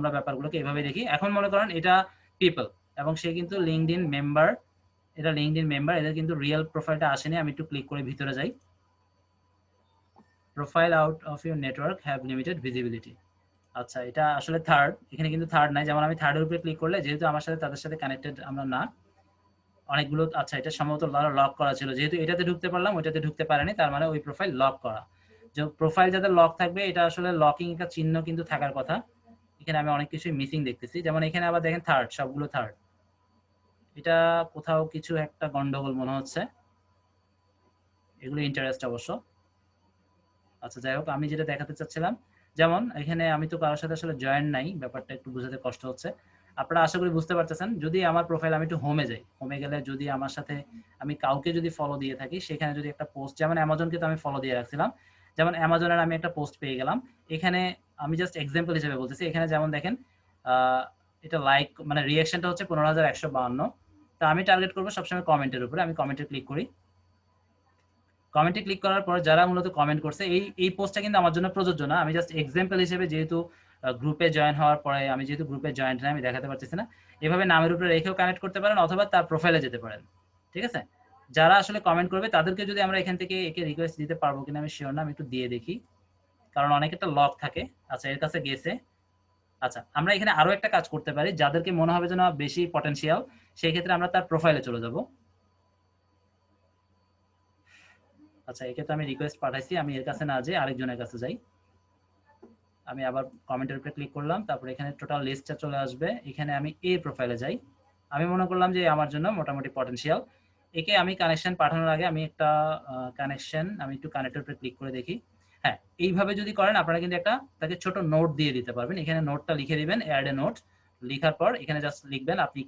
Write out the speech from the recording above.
আমরা ব্যাপারগুলোকে এভাবে দেখি। এখন মনে করেন এটা পিপল এবং সে কিন্তু লিঙ্কডইন মেম্বার, এটা লিঙ্কডইন মেম্বার, এদের কিন্তু রিয়েল প্রোফাইলটা আসেনি। আমি একটু ক্লিক করে ভিতরে যাই। Profile out of your network have limited visibility. আচ্ছা, এটা আসলে থার্ড, এখানে কিন্তু থার্ড নাই। যেমন আমি থার্ডের উপরে ক্লিক করলে যেহেতু আমার সাথে তাদের সাথে কানেক্টেড আমরা না, অনেকগুলো, আচ্ছা এটা সম্ভবত লক করা ছিল, যেহেতু এটাতে ঢুকতে পারলাম ওইটাতে ঢুকতে পারেনি, তার মানে ওই প্রোফাইল লক করা। যে প্রোফাইল যাদের লক থাকবে এটা আসলে লকিং একটা চিহ্ন কিন্তু থাকার কথা। এখানে আমি অনেক কিছুই মিসিং দেখতেছি, যেমন এখানে আবার দেখেন থার্ড, সবগুলো থার্ড। এটা কোথাও কিছু একটা গন্ডগোল মনে হচ্ছে, এগুলো ইন্টারেস্ট অবশ্য। আচ্ছা যাই হোক, আমি যেটা দেখাতে চাচ্ছিলাম, যেমন এখানে আমি তো কারোর সাথে আসলে জয়েন নাই, ব্যাপারটা একটু বোঝাতে কষ্ট হচ্ছে। আপনারা আশা করি বুঝতে পারতেছেন। যদি আমার প্রোফাইল, আমি একটু হোমে যাই, হোমে গেলে যদি আমার সাথে আমি কাউকে যদি ফলো দিয়ে থাকি, সেখানে যদি একটা পোস্ট, যেমন অ্যামাজনকে তো আমি ফলো দিয়ে রাখছিলাম, যেমন অ্যামাজনের আমি একটা পোস্ট পেয়ে গেলাম। এখানে আমি জাস্ট এক্সাম্পল হিসেবে বলতেছি, এখানে যেমন দেখেন এটা লাইক মানে রিঅ্যাকশনটা হচ্ছে 15,152। তা আমি টার্গেট করবো সবসময় কমেন্টের উপরে। আমি কমেন্টে ক্লিক করি। কমেন্টে ক্লিক করার পর যারা মূলত কমেন্ট করছে, এই পোস্টটা কিন্তু আমার জন্য প্রযোজ্য না। আমি জাস্ট এক্সাম্পল হিসেবে, যেহেতু গ্রুপে জয়েন হওয়ার পরে আমি যেহেতু গ্রুপে জয়েন না, আমি দেখাতে পারতেছি না। এভাবে নামের উপরে রেখেও কানেক্ট করতে পারেন অথবা তার প্রোফাইলে যেতে পারেন। ঠিক আছে, যারা আসলে কমেন্ট করবে তাদেরকে যদি আমরা এখান থেকে একে রিকোয়েস্ট দিতে পারবো কিনা আমি শিওর না, আমি একটু দিয়ে দেখি, কারণ অনেক একটা লক থাকে। আচ্ছা, এর কাছে গেছে। আচ্ছা, আমরা এখানে আরো একটা কাজ করতে পারি, যাদেরকে মনে হবে যেন বেশি পটেনশিয়াল, সেই ক্ষেত্রে আমরা তার প্রোফাইলে চলে যাব। আচ্ছা, একে তো আমি রিকোয়েস্ট পাঠাইছি, আমি এর কাছে না যেয়ে আরেকজনের কাছে যাই। আমি আবার কমেন্টের উপরে ক্লিক করলাম, তারপর এখানে টোটাল লিস্টটা চলে আসবে। এখানে আমি এই প্রোফাইলে যাই। আমি মনে করলাম যে আমার জন্য মোটামুটি পটেনশিয়াল। একে আমি কানেকশন পাঠানোর আগে আমি একটা কানেকশন, আমি একটু কানেক্টের উপরে ক্লিক করে দেখি। হ্যাঁ, এইভাবে যদি করেন আপনারা কিন্তু একটা তাকে ছোট নোট দিয়ে দিতে পারবেন। এখানে নোটটা লিখে দিবেন, অ্যাড এ নোট। লিখার পর এখানে জাস্ট লিখবেন আপনি